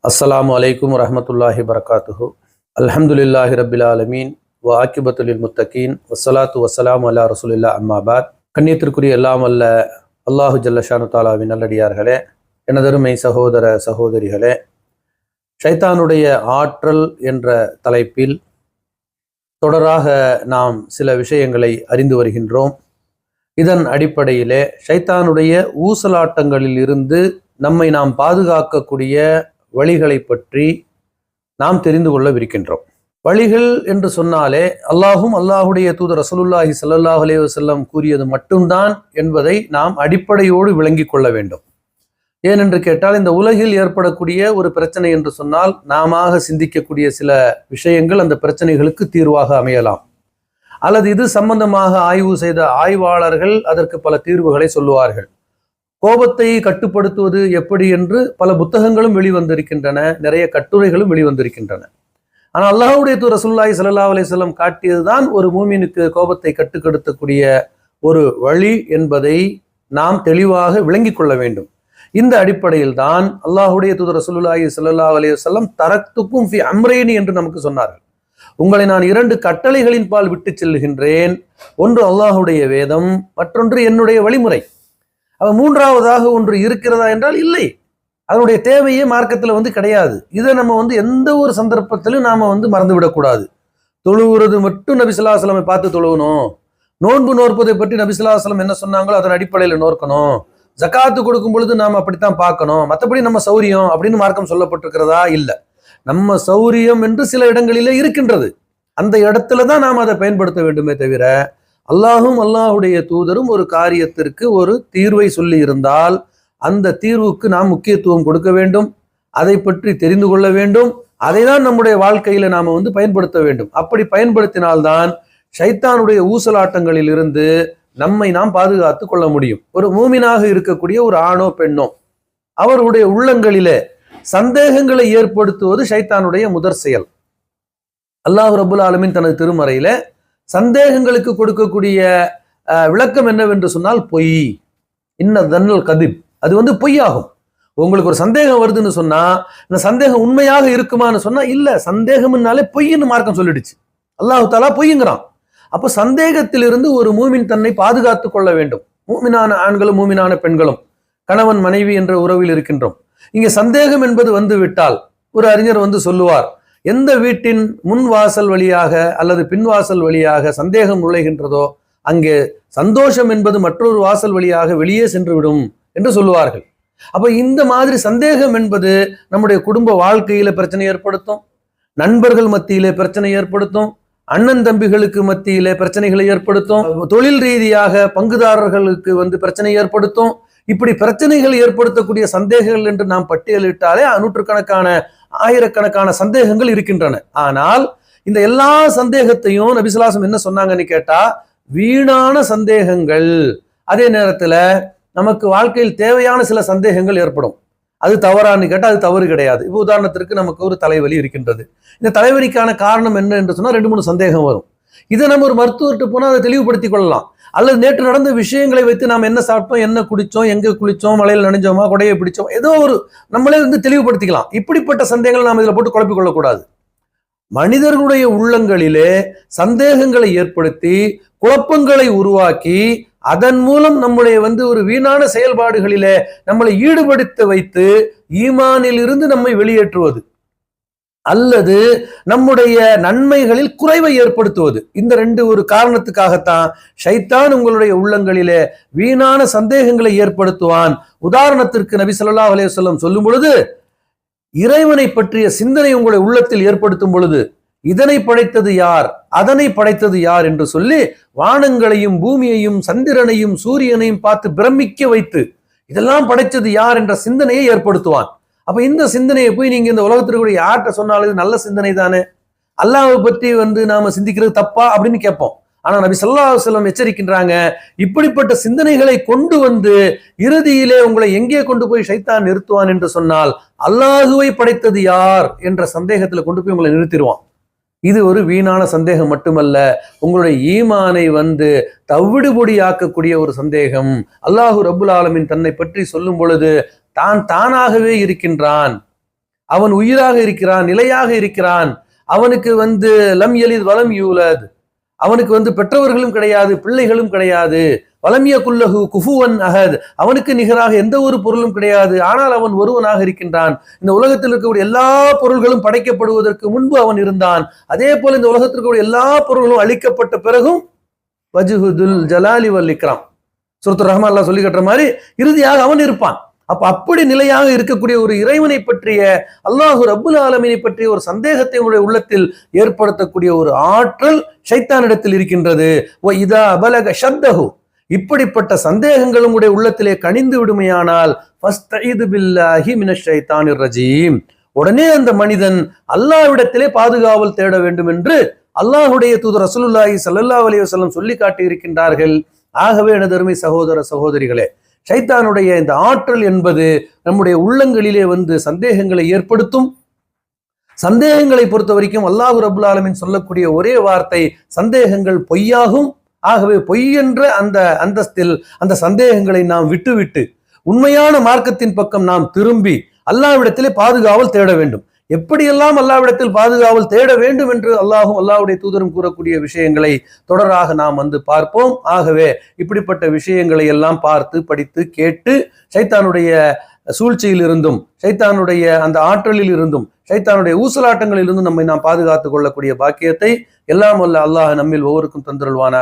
அஸ்ஸலாமு அலைக்கும் வரஹ்மத்துல்லாஹி வரகாத்துஹு. அல்ஹம்துலில்லாஹி ரப்பில் ஆலமீன் வ ஆக்கிபத்துலில் முத்தகீன் வஸ்ஸலாத்து வஸ்ஸலாமு அலா ரசூலில்லா அம்மாபாத். கண்ணியத்திற்குரிய எல்லாம் அல்ல அல்லாஹு ஜல்லஷானு தாலாவின் நல்லடியார்களே, எனதருமை சகோதர சகோதரிகளே, ஷைத்தானுடைய ஆற்றல் என்ற தலைப்பில் தொடராக நாம் சில விஷயங்களை அறிந்து வருகின்றோம். இதன் அடிப்படையிலே ஷைத்தானுடைய ஊசலாட்டங்களில் இருந்து நம்மை நாம் பாதுகாக்கக்கூடிய வழிகளை பற்றி நாம் தெரிந்து கொள்ளவிருக்கின்றோம். வழிகள் என்று சொன்னாலே அல்லாஹும் அல்லாஹுடைய தூதர் ரசூலுல்லாஹி ஸல்லல்லாஹு அலைஹி வஸல்லம் கூறியது மட்டும்தான் என்பதை நாம் அடிப்படையோடு விளங்கி கொள்ள வேண்டும். ஏனென்று கேட்டால், இந்த உலகில் ஏற்படக்கூடிய ஒரு பிரச்சனை என்று சொன்னால் நாம சிந்திக்கக்கூடிய சில விஷயங்கள் அந்த பிரச்சனைகளுக்கு தீர்வாக அமையலாம், அல்லது இது சம்பந்தமாக ஆய்வு செய்த ஆய்வாளர்கள் அதற்கு பல தீர்வுகளை சொல்லுவார்கள். கோபத்தை கட்டுப்படுத்துவது எப்படி என்று பல புத்தகங்களும் வெளிவந்திருக்கின்றன, நிறைய கட்டுரைகளும் வெளிவந்திருக்கின்றன. ஆனால் அல்லாஹ்வுடைய தூதர் ரசூலுல்லாஹி ஸல்லல்லாஹு அலைஹி வஸல்லம் காட்டியதுதான் ஒரு மூமினுக்கு கோபத்தை கட்டுப்படுத்தக்கூடிய ஒரு வழி என்பதை நாம் தெளிவாக விளங்கிக் கொள்ள வேண்டும். இந்த அடிப்படையில் தான் அல்லாஹ்வுடைய தூதர் ரசூலுல்லாஹி ஸல்லல்லாஹு அலைஹி வஸல்லம் தரக்துக்கும் ஃபி அம்ரைனி என்று நமக்கு சொன்னார்கள். உங்களை நான் 2 கட்டளைகளின் பால் விட்டு செல்லுகின்றேன். ஒன்று அல்லாஹ்வுடைய வேதம், மற்றொன்று என்னுடைய வழிமுறை. மூன்றாவதாக ஒன்று இருக்கிறதா என்றால் இல்லை. அதனுடைய தேவையே மார்க்கத்தில் கிடையாது. இதை நம்ம எந்த ஒரு சந்தர்ப்பத்திலும் நாம மறந்து விடக்கூடாது. தொழுகிறது மட்டும் நபி ஸல்லல்லாஹு அலைஹி வஸல்லம் பார்த்து தொழுகணும். நோன்பு நோற்பதை பற்றி நபி ஸல்லல்லாஹு அலைஹி வஸல்லம் என்ன சொன்னாங்களோ அதன் அடிப்படையில் நோக்கணும். ஜகாத்து கொடுக்கும் பொழுது நாம அப்படித்தான் பார்க்கணும். மற்றபடி நம்ம சௌரியம் அப்படின்னு மார்க்கம் சொல்லப்பட்டிருக்கிறதா? இல்லை. நம்ம சௌரியம் என்று சில இடங்களிலே இருக்கின்றது. அந்த இடத்துல தான் நாம் அதை பயன்படுத்த வேண்டுமே தவிர, அல்லாஹும் அல்லாஹுடைய தூதரும் ஒரு காரியத்திற்கு ஒரு தீர்வை சொல்லி இருந்தால் அந்த தீர்வுக்கு நாம் முக்கியத்துவம் கொடுக்க வேண்டும், அதை பற்றி தெரிந்து கொள்ள வேண்டும், அதை தான் நம்முடைய வாழ்க்கையில நாம பயன்படுத்த வேண்டும். அப்படி பயன்படுத்தினால்தான் ஷைத்தானுடைய ஊசலாட்டங்களில் இருந்து நம்மை நாம் பாதுகாத்து கொள்ள முடியும். ஒரு மூமினாக இருக்கக்கூடிய ஒரு ஆணோ பெண்ணோ அவருடைய உள்ளங்களிலே சந்தேகங்களை ஏற்படுத்துவது ஷைத்தானுடைய முதற் செயல். அல்லாஹ் ரப்புல் ஆலமீன் தனது திருமறையில சந்தேகங்களுக்கு கொடுக்கக்கூடிய விளக்கம் என்னவென்று சொன்னால் பொய். இன்ன தன்னல் கதிப், அது பொய்யாகும். உங்களுக்கு ஒரு சந்தேகம் வருதுன்னு சொன்னா இந்த சந்தேகம் உண்மையாக இருக்குமான்னு சொன்னா இல்ல, சந்தேகம்னாலே பொய்ன்னு மார்க்கம் சொல்லிடுச்சு. அல்லாஹ் தஆலா பொய்யுங்கிறான். அப்போ சந்தேகத்திலிருந்து ஒரு மூமின் தன்னை பாதுகாத்து கொள்ள வேண்டும். மூமினான ஆண்களும் மூமினான பெண்களும் கணவன் மனைவி என்ற உறவில் இருக்கின்றோம். இங்கே சந்தேகம் என்பது விட்டால் ஒரு அறிஞர் சொல்லுவார், எந்த வீட்டின் முன் வாசல் வழியாக அல்லது பின்வாசல் வழியாக சந்தேகம் நுழைகின்றதோ அங்கே சந்தோஷம் என்பது மற்றொரு வாசல் வழியாக வெளியே சென்று விடும் என்று சொல்லுவார்கள். அப்ப இந்த மாதிரி சந்தேகம் என்பது நம்முடைய குடும்ப வாழ்க்கையில பிரச்சனை ஏற்படுத்தும், நண்பர்கள் மத்தியிலே பிரச்சனை ஏற்படுத்தும், அண்ணன் தம்பிகளுக்கு மத்தியிலே பிரச்சனைகளை ஏற்படுத்தும், தொழில் ரீதியாக பங்குதாரர்களுக்கு பிரச்சனை ஏற்படுத்தும். இப்படி பிரச்சனைகள் ஏற்படுத்தக்கூடிய சந்தேகங்கள் என்று நாம் பட்டியலிட்டாலே நூற்றுக்கணக்கான ஆயிரக்கணக்கான சந்தேகங்கள் இருக்கின்றன. ஆனால் இந்த எல்லா சந்தேகத்தையும் நபி ஸல்லல்லாஹு அலைஹி வஸல்லம் என்ன சொன்னாங்கன்னு கேட்டா, வீணான சந்தேகங்கள். அதே நேரத்துல நமக்கு வாழ்க்கையில் தேவையான சில சந்தேகங்கள் ஏற்படும். அது தவறான்னு கேட்டா அது தவறு கிடையாது. இப்போ உதாரணத்திற்கு நமக்கு ஒரு தலைவலி இருக்கின்றது. இந்த தலைவலிக்கான காரணம் என்ன என்று சொன்னா 2-3 சந்தேகம் வரும். இதை நம்ம ஒரு மருத்துவர்கிட்ட போனா அதை தெளிவுபடுத்திக் கொள்ளலாம். அல்லது நேற்று நடந்த விஷயங்களை வைத்து நாம் என்ன சாப்பிட்டோம், என்ன குடிச்சோம், எங்க குளிச்சோம், மலையில் நனைஞ்சோமா, கொடையை பிடிச்சோம், ஏதோ ஒரு நம்மளே தெளிவுபடுத்திக்கலாம். இப்படிப்பட்ட சந்தேகங்களை நாம் இதில் போட்டு குழப்பிக் கொள்ளக்கூடாது. மனிதர்களுடைய உள்ளங்களிலே சந்தேகங்களை ஏற்படுத்தி குழப்பங்களை உருவாக்கி அதன் மூலம் நம்முடைய ஒரு வீணான செயல்பாடுகளிலே நம்மளை ஈடுபடுத்த வைத்து ஈமானில் இருந்து நம்மை வெளியேற்றுவது அல்லது நம்முடைய நன்மைகளில் குறைவை ஏற்படுத்துவது, இந்த 2 ஒரு காரணத்துக்காகத்தான் ஷைத்தான் உங்களுடைய உள்ளங்களிலே வீணான சந்தேகங்களை ஏற்படுத்துவான். உதாரணத்திற்கு நபி ஸல்லல்லாஹு அலைஹி வஸல்லம் சொல்லும் பொழுது, இறைவனை பற்றிய சிந்தனை உங்களுடைய உள்ளத்தில் ஏற்படுத்தும் பொழுது இதனை படைத்தது யார், அதனை படைத்தது யார் என்று சொல்லி வானங்களையும் பூமியையும் சந்திரனையும் சூரியனையும் பார்த்து பிரமிக்க வைத்து இதெல்லாம் படைத்தது யார் என்ற சிந்தனையை ஏற்படுத்துவான். அப்ப இந்த சிந்தனையை போய் நீங்க இந்த உலகத்திற்கு யார்கிட்ட சொன்னாலும் இது நல்ல சிந்தனை தானே, அல்லாஹ்வை பற்றி நாம சிந்திக்கிறது தப்பா அப்படின்னு கேட்போம். ஆனா நபி ஸல்லல்லாஹு அலைஹி வஸல்லம் எச்சரிக்கின்றாங்க, இப்படிப்பட்ட சிந்தனைகளை கொண்டு இறுதியிலே உங்களை எங்கே கொண்டு போய் ஷைத்தான் நிறுத்துவான் என்று சொன்னால் அல்லாஹுவை படைத்தது யார் என்ற சந்தேகத்துல கொண்டு போய் உங்களை நிறுத்திடுவான். இது ஒரு வீணான சந்தேகம் மட்டுமல்ல, உங்களுடைய ஈமானை தவிடுபொடியாக்கக்கூடிய ஒரு சந்தேகம். அல்லாஹு ரப்புல் ஆலமீன் தன்னை பற்றி சொல்லும் பொழுது தான் தானாகவே இருக்கின்றான், அவன் உயிராக இருக்கிறான், நிலையாக இருக்கிறான். அவனுக்கு லம் யலித் வலம் யூலத், அவனுக்கு பெற்றவர்களும் கிடையாது, பிள்ளைகளும் கிடையாது. வலமிய குல்லஹு குஃபுவன் அஹத், அவனுக்கு நிகராக எந்த ஒரு பொருளும் கிடையாது. ஆனால் அவன் ஒருவனாக இருக்கின்றான். இந்த உலகத்தில் இருக்கக்கூடிய எல்லா பொருள்களும் படைக்கப்படுவதற்கு முன்பு அவன் இருந்தான். அதே போல இந்த உலகத்தில் இருக்கக்கூடிய எல்லா பொருள்களும் அழிக்கப்பட்ட பிறகும் வஜ்ஹுதுல் ஜலாலி வல் இக்ராம், சூரத்துர் ரஹ்மான் அல்லாஹ் சொல்லி கட்டுற மாதிரி இறுதியாக அவன் இருப்பான். அப்படி நிலையாக இருக்கக்கூடிய ஒரு இறைவனை பற்றிய, அல்லாஹு ரப்புல் ஆலமீனை பற்றிய ஒரு சந்தேகத்தை உங்களுடைய உள்ளத்தில் ஏற்படுத்தக்கூடிய ஒரு ஆற்றல் ஷைத்தானிடத்தில் இருக்கின்றது. இதா அபலக ஷத்தஹு, இப்படிப்பட்ட சந்தேகங்கள் உங்களுடைய உள்ளத்திலே கனிந்து விடுமையானால் ஃபஸ்தஈது பில்லாஹி மினஷ் ஷைத்தானிர் ரஜீம், உடனே அந்த மனிதன் அல்லாஹ்விடத்திலே பாதுகாவல் தேட வேண்டும் என்று அல்லாஹுடைய தூதர் ரசூலுல்லாஹி ஸல்லல்லாஹு அலைஹி வஸல்லம் சொல்லி காட்டி இருக்கின்றார்கள். ஆகவே எனது அருமை சகோதர சகோதரிகளே, ஷைத்தானுடைய இந்த ஆற்றல் என்பது நம்முடைய உள்ளங்களிலே சந்தேகங்களை ஏற்படுத்தும். சந்தேகங்களை பொறுத்த வரைக்கும் அல்லாஹ் ரப்புல் ஆலமீன் சொல்லக்கூடிய ஒரே வார்த்தை, சந்தேகங்கள் பொய்யாகும். ஆகவே பொய் என்ற அந்த அந்தஸ்தில் அந்த சந்தேகங்களை நாம் விட்டுவிட்டு உண்மையான மார்க்கத்தின் பக்கம் நாம் திரும்பி அல்லாஹ்விடத்திலே பாதுகாவல் தேட வேண்டும். எப்படியெல்லாம் அல்லாஹ்விடத்தில் பாதுகாவல் தேட வேண்டும் என்று அல்லாஹும் அல்லாஹ்வுடைய தூதரும் கூறக்கூடிய விஷயங்களை தொடராக நாம் பார்ப்போம். ஆகவே இப்படிப்பட்ட விஷயங்களை எல்லாம் பார்த்து படித்து கேட்டு ஷைத்தானுடைய சூழ்ச்சியில் இருந்தும், ஷைத்தானுடைய அந்த ஆற்றலில் இருந்தும், ஷைத்தானுடைய ஊசலாட்டங்களில் இருந்தும் நம்மை நாம் பாதுகாத்துக் கொள்ளக்கூடிய பாக்கியத்தை எல்லாம் வல்ல அல்லாஹ் நம்மில் ஒவ்வொருக்கும் தந்தருள்வானாக.